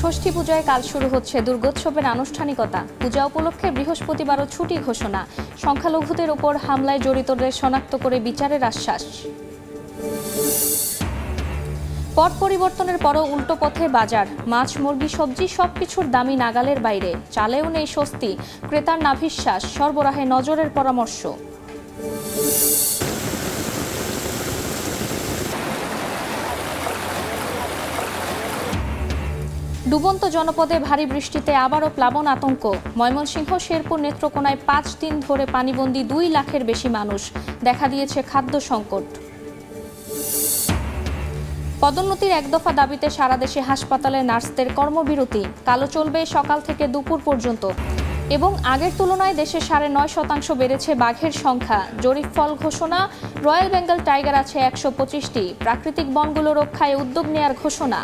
ষষ্ঠী পূজায় কাল শুরু হচ্ছে দুর্গোৎসবের আনুষ্ঠানিকতা। পূজা উপলক্ষে বৃহস্পতিবারও ছুটি ঘোষণা। সংখ্যালঘুদের ওপর হামলায় জড়িতদের শনাক্ত করে বিচারের আশ্বাস। পট পরিবর্তনের পরও উল্টো পথে বাজার। মাছ, মুরগি, সবজি সবকিছুর দামই নাগালের বাইরে। চালেও নেই স্বস্তি, ক্রেতার নাভিশ্বাস, সরবরাহে নজরের পরামর্শ। ডুবন্ত জনপদে ভারী বৃষ্টিতে আবারও প্লাবন আতঙ্ক। ময়মনসিংহ, শেরপুর, নেত্রকোনায় 5 দিন ধরে পানিবন্দী 2 লাখের বেশি মানুষ। দেখা দিয়েছে খাদ্য সংকট। পদোন্নতির এক দফা দাবিতে সারা দেশে হাসপাতালে নার্সদের কর্মবিরতি। কালো চলবে সকাল থেকে দুপুর পর্যন্ত। এবং আগের তুলনায় দেশে 9.5% বেড়েছে বাঘের সংখ্যা। জরিপ ফল ঘোষণা, রয়্যাল বেঙ্গল টাইগার আছে 125টি। প্রাকৃতিক বনগুলো রক্ষায় উদ্যোগ নেয়ার ঘোষণা।